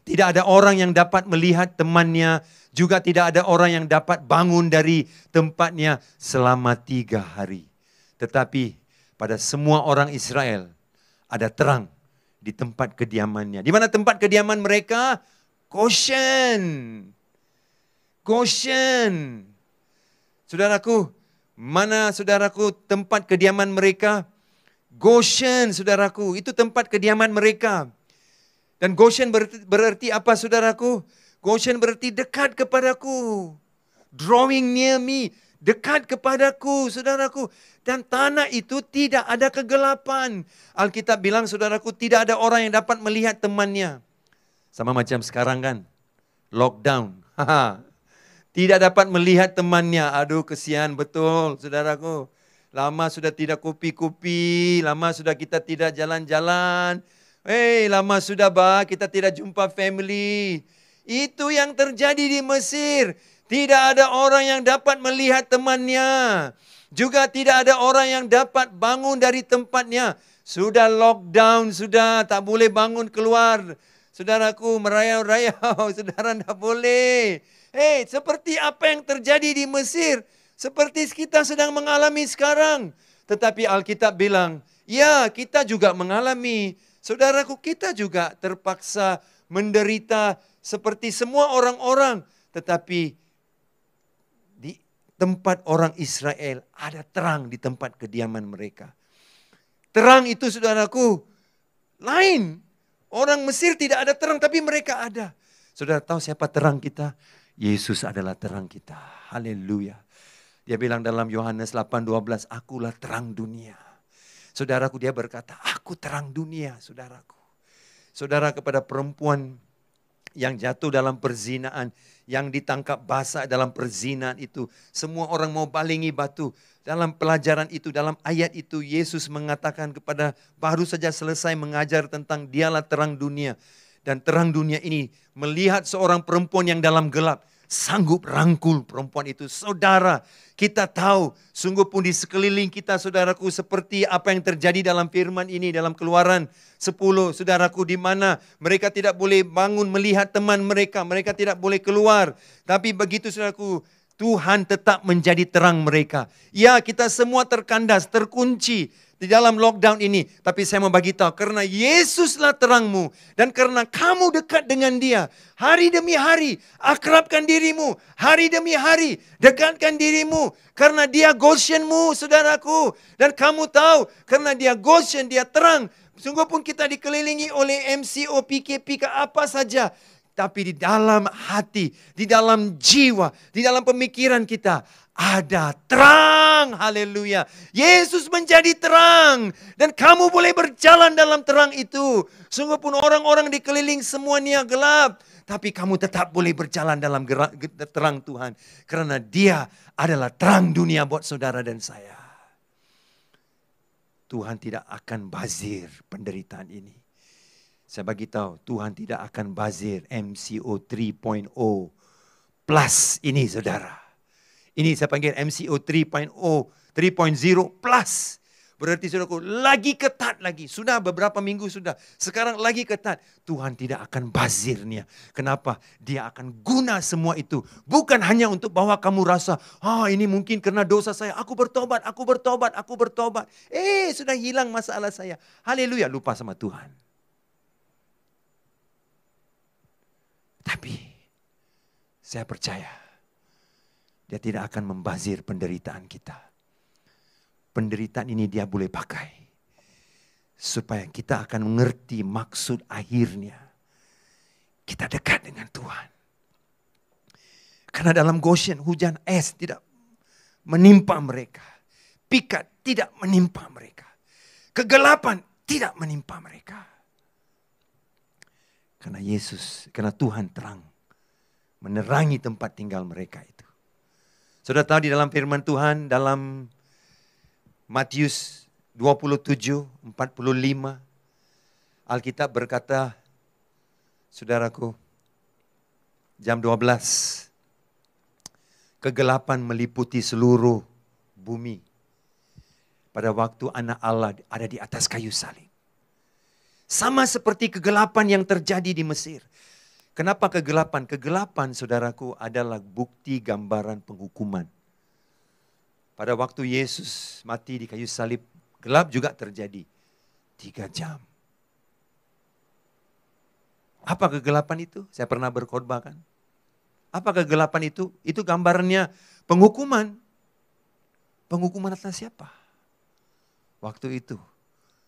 Speaker 6: Tidak ada orang yang dapat melihat temannya. Juga tidak ada orang yang dapat bangun dari tempatnya selama 3 hari. Tetapi pada semua orang Israel ada terang di tempat kediamannya. Di mana tempat kediaman mereka? Goshen. Goshen. Saudaraku, mana saudaraku tempat kediaman mereka? Goshen, saudaraku. Itu tempat kediaman mereka. Dan Goshen berarti apa, saudaraku? Goshen berarti dekat kepadaku. Drawing near me. Dekat kepadaku, saudaraku. Dan tanah itu tidak ada kegelapan. Alkitab bilang, saudaraku, tidak ada orang yang dapat melihat temannya. Sama macam sekarang kan. Lockdown. Tidak dapat melihat temannya. Aduh, kesian betul, saudaraku. Lama sudah tidak kopi-kopi. Lama sudah kita tidak jalan-jalan. Lama sudah kita tidak jumpa family. Itu yang terjadi di Mesir. Tidak ada orang yang dapat melihat temannya. Juga tidak ada orang yang dapat bangun dari tempatnya. Sudah lockdown, sudah tak boleh bangun keluar. Saudaraku, merayau-rayau, saudara tidak boleh. Seperti apa yang terjadi di Mesir. Seperti kita sedang mengalami sekarang. Tetapi Alkitab bilang, ya kita juga mengalami. Saudaraku, kita juga terpaksa menderita seperti semua orang-orang. Tetapi di tempat orang Israel ada terang di tempat kediaman mereka. Terang itu saudaraku lain. Orang Mesir tidak ada terang tapi mereka ada. Saudara tahu siapa terang kita? Yesus adalah terang kita. Haleluya. Dia bilang dalam Yohanes 8:12, akulah terang dunia. Saudaraku, dia berkata, aku terang dunia, saudaraku. Saudara, kepada perempuan yang jatuh dalam perzinaan, yang ditangkap basah dalam perzinaan itu, semua orang mau balingi batu. Dalam pelajaran itu, dalam ayat itu, Yesus mengatakan kepada, baru saja selesai mengajar tentang dialah terang dunia. Dan terang dunia ini melihat seorang perempuan yang dalam gelap, sanggup rangkul perempuan itu. Saudara, kita tahu sungguh pun di sekeliling kita, saudaraku, seperti apa yang terjadi dalam firman ini, dalam Keluaran 10, saudaraku, di mana mereka tidak boleh bangun melihat teman mereka, mereka tidak boleh keluar. Tapi begitu, saudaraku, Tuhan tetap menjadi terang mereka. Ya, kita semua terkandas, terkunci di dalam lockdown ini. Tapi saya mau bagi tahu, karena Yesuslah terangmu. Dan karena kamu dekat dengan Dia, hari demi hari, akrabkan dirimu. Hari demi hari, dekatkan dirimu. Karena Dia Goshenmu, saudaraku. Dan kamu tahu, karena Dia Goshen, Dia terang. Sungguh pun kita dikelilingi oleh MCO, PKP, apa saja. Tapi di dalam hati, di dalam jiwa, di dalam pemikiran kita ada terang. Haleluya. Yesus menjadi terang. Dan kamu boleh berjalan dalam terang itu. Sungguh pun orang-orang dikeliling semuanya gelap. Tapi kamu tetap boleh berjalan dalam terang Tuhan. Karena Dia adalah terang dunia buat saudara dan saya. Tuhan tidak akan bazir penderitaan ini. Saya bagi tahu, Tuhan tidak akan bazir MCO 3.0 plus ini, saudara. Ini saya panggil MCO 3.0 plus. Berarti saudaraku, lagi ketat lagi. Sudah beberapa minggu sudah. Sekarang lagi ketat. Tuhan tidak akan bazirnya. Kenapa? Dia akan guna semua itu. Bukan hanya untuk bahwa kamu rasa, ini mungkin karena dosa saya. Aku bertobat, aku bertobat, aku bertobat. Sudah hilang masalah saya. Haleluya, lupa sama Tuhan. Tapi saya percaya Dia tidak akan membazir penderitaan kita. Penderitaan ini Dia boleh pakai supaya kita akan mengerti maksud akhirnya. Kita dekat dengan Tuhan. Karena dalam Goshen hujan es tidak menimpa mereka. Pikat tidak menimpa mereka. Kegelapan tidak menimpa mereka. Karena Yesus, karena Tuhan terang, menerangi tempat tinggal mereka itu. Sudah tahu di dalam firman Tuhan, dalam Matius 27, 45, Alkitab berkata, saudaraku, jam 12, kegelapan meliputi seluruh bumi. Pada waktu anak Allah ada di atas kayu salib. Sama seperti kegelapan yang terjadi di Mesir. Kenapa kegelapan? Kegelapan, saudaraku, adalah bukti gambaran penghukuman. Pada waktu Yesus mati di kayu salib, gelap juga terjadi. 3 jam. Apa kegelapan itu? Saya pernah berkhotbah kan. Apa kegelapan itu? Itu gambarannya penghukuman. Penghukuman atas siapa? Waktu itu,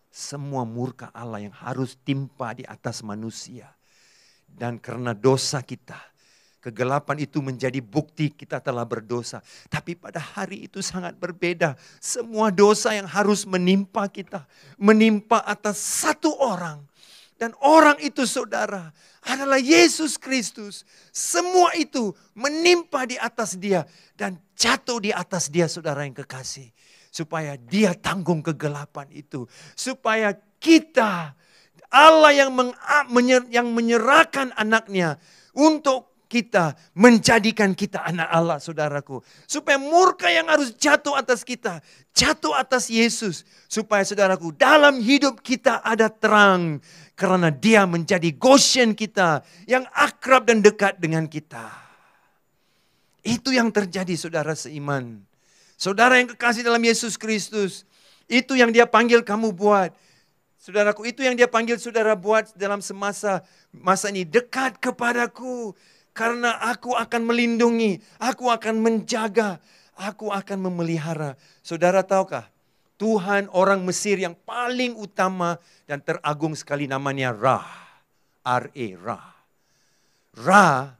Speaker 6: semua murka Allah yang harus timpa di atas manusia. Dan karena dosa kita, kegelapan itu menjadi bukti kita telah berdosa. Tapi pada hari itu sangat berbeda. Semua dosa yang harus menimpa kita, menimpa atas satu orang. Dan orang itu, saudara, adalah Yesus Kristus. Semua itu menimpa di atas Dia dan jatuh di atas Dia, saudara yang kekasih. Supaya Dia tanggung kegelapan itu. Supaya kita, Allah yang menyerahkan anaknya untuk kita, menjadikan kita anak Allah, saudaraku. Supaya murka yang harus jatuh atas kita, jatuh atas Yesus. Supaya, saudaraku, dalam hidup kita ada terang. Karena Dia menjadi Goshen kita, yang akrab dan dekat dengan kita. Itu yang terjadi, saudara seiman. Saudara yang kekasih dalam Yesus Kristus, itu yang Dia panggil kamu buat. Saudaraku, itu yang dia panggil saudara buat dalam masa ini. Dekat kepadaku, karena aku akan melindungi, aku akan menjaga, aku akan memelihara. Saudara tahukah, Tuhan orang Mesir yang paling utama dan teragung sekali namanya Ra. R-A, Ra. Ra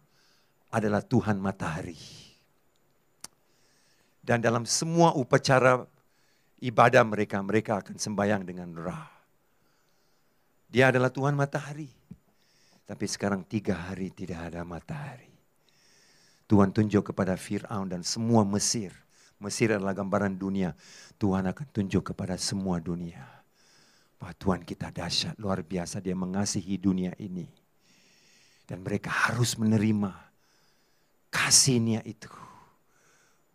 Speaker 6: adalah Tuhan matahari. Dan dalam semua upacara ibadah mereka, mereka akan sembahyang dengan Ra. Dia adalah Tuhan matahari. Tapi sekarang 3 hari tidak ada matahari. Tuhan tunjuk kepada Fir'aun dan semua Mesir. Mesir adalah gambaran dunia. Tuhan akan tunjuk kepada semua dunia. Bahwa Tuhan kita dahsyat, luar biasa. Dia mengasihi dunia ini. Dan mereka harus menerima kasihnya itu.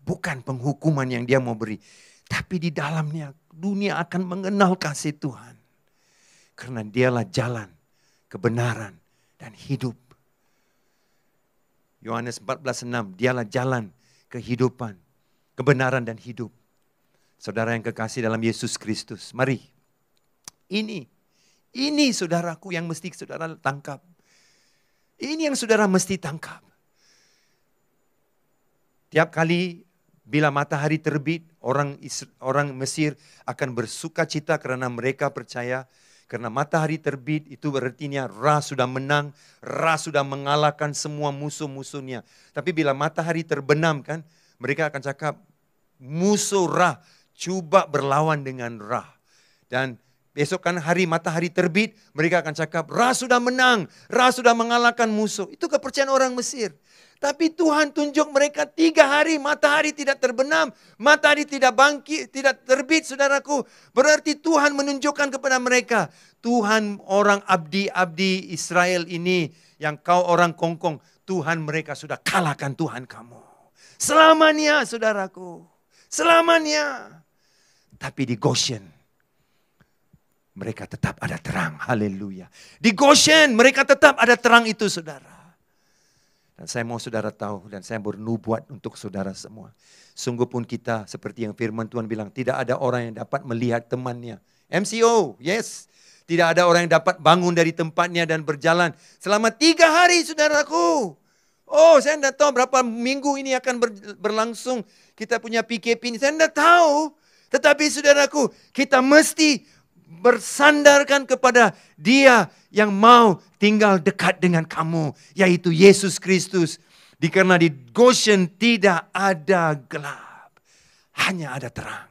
Speaker 6: Bukan penghukuman yang dia mau beri. Tapi di dalamnya dunia akan mengenal kasih Tuhan. Karena dialah jalan, kebenaran, dan hidup. Yohanes 14:6, dialah jalan, kehidupan, kebenaran, dan hidup. Saudara yang kekasih dalam Yesus Kristus, mari. Ini saudaraku yang mesti saudara tangkap. Ini yang saudara mesti tangkap. Tiap kali bila matahari terbit, orang Mesir akan bersuka cita karena mereka percaya. Karena matahari terbit itu artinya Ra sudah menang, Ra sudah mengalahkan semua musuh-musuhnya. Tapi bila matahari terbenam kan, mereka akan cakap musuh Ra, coba berlawan dengan Ra. Dan besok kan hari matahari terbit, mereka akan cakap Ra sudah menang, Ra sudah mengalahkan musuh. Itu kepercayaan orang Mesir. Tapi Tuhan tunjuk mereka 3 hari matahari tidak terbenam, matahari tidak bangkit, tidak terbit saudaraku. Berarti Tuhan menunjukkan kepada mereka, Tuhan orang abdi-abdi Israel ini, yang kau orang kongkong, Tuhan mereka sudah kalahkan Tuhan kamu. Selamanya saudaraku, selamanya. Tapi di Goshen, mereka tetap ada terang, haleluya. Di Goshen mereka tetap ada terang itu saudara. Dan saya mau saudara tahu dan saya bernubuat untuk saudara semua. Sungguh pun kita seperti yang firman Tuhan bilang, tidak ada orang yang dapat melihat temannya. MCO, yes. Tidak ada orang yang dapat bangun dari tempatnya dan berjalan selama 3 hari saudaraku. Oh, saya tidak tahu berapa minggu ini akan berlangsung. Kita punya PKP ini, saya tidak tahu. Tetapi saudaraku, kita mesti bersandarkan kepada Dia yang mau tinggal dekat dengan kamu, yaitu Yesus Kristus. Karena di Goshen tidak ada gelap, hanya ada terang.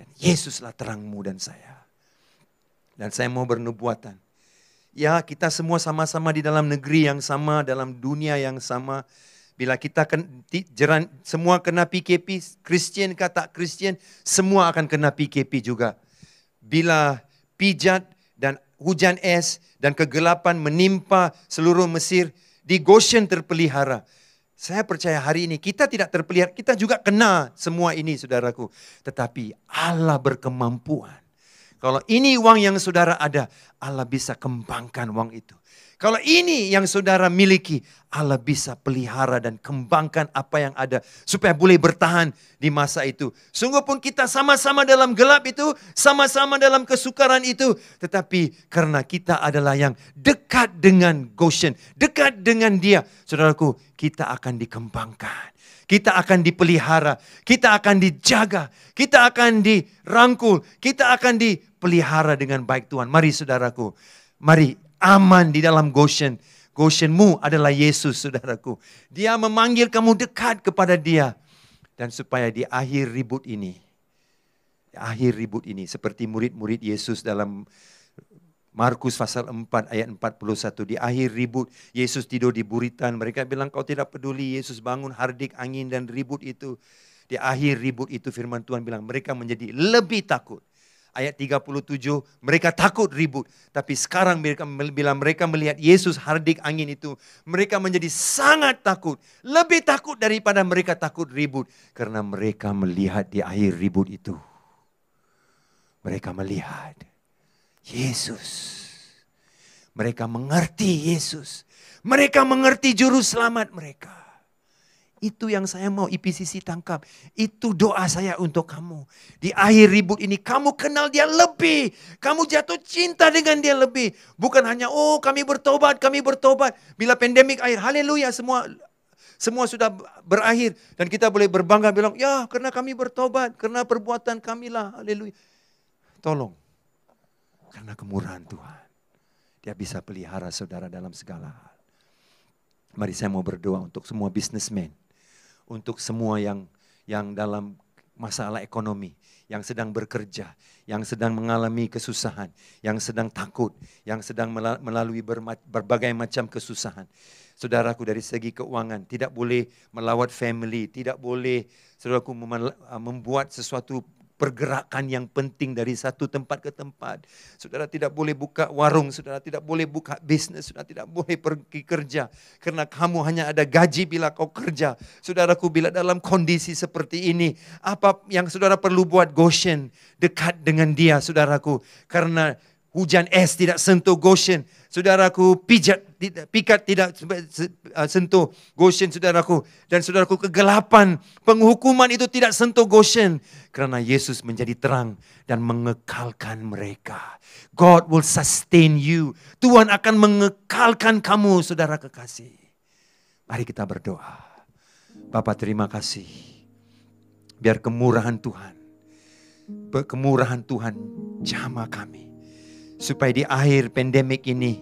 Speaker 6: Dan Yesuslah terangmu dan saya. Dan saya mau bernubuatan. Ya, kita semua sama-sama di dalam negeri yang sama, dalam dunia yang sama. Bila kita semua kena PKP, Kristen kata Kristen, semua akan kena PKP juga. Bila pijat dan hujan es dan kegelapan menimpa seluruh Mesir, di Goshen terpelihara. Saya percaya hari ini kita tidak terpelihara, kita juga kena semua ini saudaraku. Tetapi Allah berkemampuan. Kalau ini uang yang saudara ada, Allah bisa kembangkan uang itu. Kalau ini yang saudara miliki, Allah bisa pelihara dan kembangkan apa yang ada supaya boleh bertahan di masa itu. Sungguh pun kita sama-sama dalam gelap itu, sama-sama dalam kesukaran itu. Tetapi karena kita adalah yang dekat dengan Goshen, dekat dengan Dia, saudaraku, kita akan dikembangkan. Kita akan dipelihara, kita akan dijaga, kita akan dirangkul, kita akan dipelihara dengan baik Tuhan. Mari saudaraku, mari aman di dalam Goshen. Goshenmu adalah Yesus saudaraku. Dia memanggil kamu dekat kepada Dia. Dan supaya di akhir ribut ini, seperti murid-murid Yesus dalam Markus pasal 4 ayat 41. Di akhir ribut, Yesus tidur di buritan. Mereka bilang, kau tidak peduli. Yesus bangun, hardik angin dan ribut itu. Di akhir ribut itu firman Tuhan bilang, mereka menjadi lebih takut. Ayat 37, mereka takut ribut. Tapi sekarang bila mereka melihat Yesus hardik angin itu, mereka menjadi sangat takut. Lebih takut daripada mereka takut ribut. Karena mereka melihat di akhir ribut itu. Mereka melihat Yesus. Mereka mengerti Yesus. Mereka mengerti juru selamat mereka. Itu yang saya mau IPCC tangkap. Itu doa saya untuk kamu. Di akhir ribut ini kamu kenal dia lebih. Kamu jatuh cinta dengan dia lebih. Bukan hanya kami bertobat. Bila pandemik akhir, haleluya, semua sudah berakhir. Dan kita boleh berbangga bilang, ya karena kami bertobat. Karena perbuatan kamilah, haleluya. Tolong. Karena kemurahan Tuhan. Dia bisa pelihara saudara dalam segala hal. Mari saya mau berdoa untuk semua businessman, untuk semua yang dalam masalah ekonomi, yang sedang bekerja, yang sedang mengalami kesusahan, yang sedang takut, yang sedang melalui berbagai macam kesusahan. Saudaraku, dari segi keuangan, tidak boleh melawat family, tidak boleh saudaraku membuat sesuatu pergerakan yang penting dari satu tempat ke tempat. Saudara tidak boleh buka warung, saudara tidak boleh buka bisnis, saudara tidak boleh pergi kerja. Karena kamu hanya ada gaji bila kau kerja. Saudaraku, bila dalam kondisi seperti ini, apa yang saudara perlu buat? Goshen, dekat dengan dia, saudaraku. Karena hujan es tidak sentuh Goshen. Saudaraku, pikat tidak sentuh Goshen, saudaraku. Dan saudaraku, kegelapan, penghukuman itu tidak sentuh Goshen. Karena Yesus menjadi terang dan mengekalkan mereka. God will sustain you. Tuhan akan mengekalkan kamu, saudara kekasih. Mari kita berdoa. Bapa, terima kasih. Biar kemurahan Tuhan jamah kami. Supaya di akhir pandemik ini,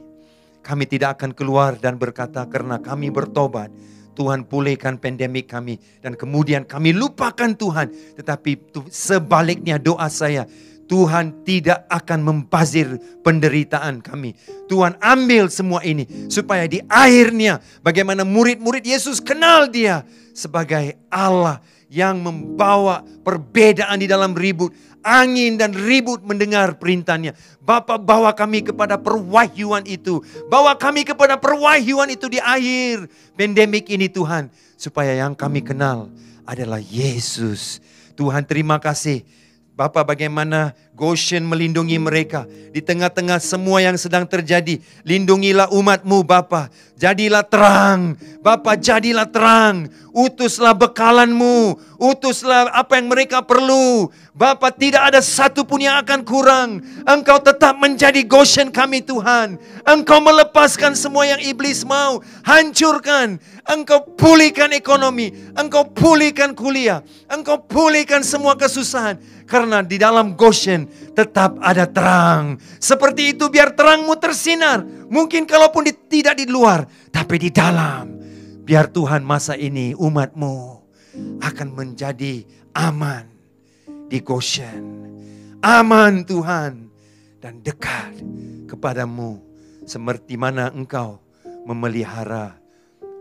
Speaker 6: kami tidak akan keluar dan berkata karena kami bertobat, Tuhan pulihkan pandemik kami. Dan kemudian kami lupakan Tuhan. Tetapi sebaliknya doa saya, Tuhan tidak akan membazir penderitaan kami. Tuhan ambil semua ini. Supaya di akhirnya bagaimana murid-murid Yesus kenal dia sebagai Allah yang membawa perbedaan di dalam ribut. Angin dan ribut mendengar perintahnya. Bapa, bawa kami kepada perwahyuan itu. Bawa kami kepada perwahyuan itu di akhir pandemik ini Tuhan. Supaya yang kami kenal adalah Yesus. Tuhan, terima kasih. Bapa, bagaimana Goshen melindungi mereka. Di tengah-tengah semua yang sedang terjadi. Lindungilah umat-Mu Bapa. Jadilah terang. Bapa, jadilah terang. Utuslah bekalan-Mu. Utuslah apa yang mereka perlu. Bapa, tidak ada satu pun yang akan kurang. Engkau tetap menjadi Goshen kami Tuhan. Engkau melepaskan semua yang iblis mau. Hancurkan. Engkau pulihkan ekonomi. Engkau pulihkan kuliah. Engkau pulihkan semua kesusahan. Karena di dalam Goshen tetap ada terang. Seperti itu biar terangmu tersinar. Mungkin kalaupun tidak di luar, tapi di dalam. Biar Tuhan masa ini umatmu akan menjadi aman di Goshen. Aman Tuhan. Dan dekat kepadamu. Seperti mana engkau memelihara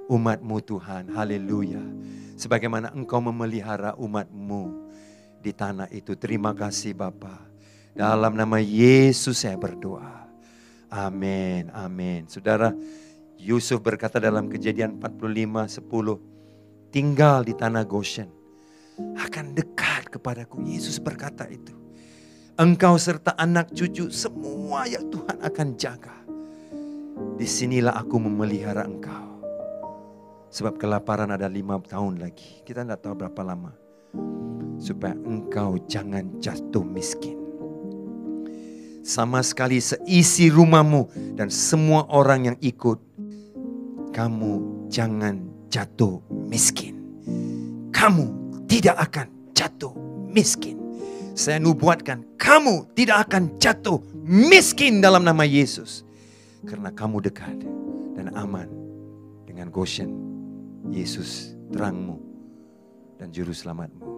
Speaker 6: umatmu Tuhan. Haleluya. Sebagaimana engkau memelihara umatmu di tanah itu. Terima kasih Bapa. Dalam nama Yesus saya berdoa. Amin. Amin. Saudara, Yusuf berkata dalam Kejadian 45:10, tinggal di tanah Goshen akan dekat kepadaku. Yesus berkata itu. Engkau serta anak cucu semua yang Tuhan akan jaga. Disinilah aku memelihara engkau. Sebab kelaparan ada 5 tahun lagi. Kita tidak tahu berapa lama. Supaya engkau jangan jatuh miskin. Sama sekali seisi rumahmu dan semua orang yang ikut. Kamu jangan jatuh miskin. Kamu tidak akan jatuh miskin. Saya nubuatkan kamu tidak akan jatuh miskin dalam nama Yesus. Karena kamu dekat dan aman dengan Goshen. Yesus terangmu dan juru selamatmu.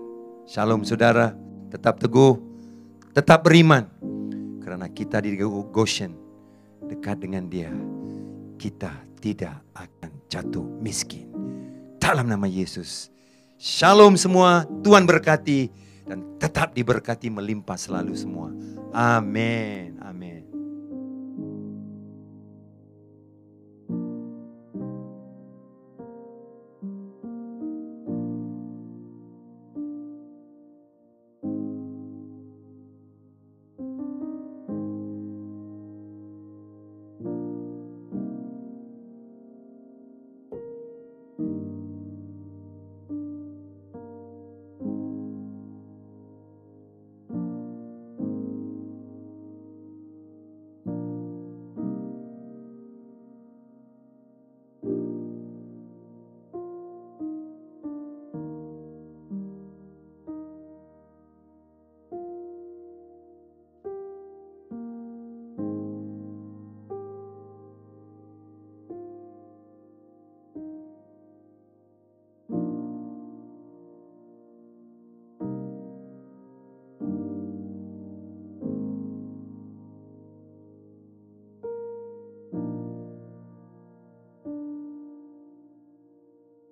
Speaker 6: Shalom saudara, tetap teguh, tetap beriman. Karena kita di Goshen, dekat dengan dia, kita tidak akan jatuh miskin. Dalam nama Yesus. Shalom semua, Tuhan berkati dan tetap diberkati melimpah selalu semua. Amin, amin.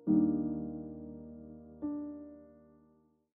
Speaker 3: Amin.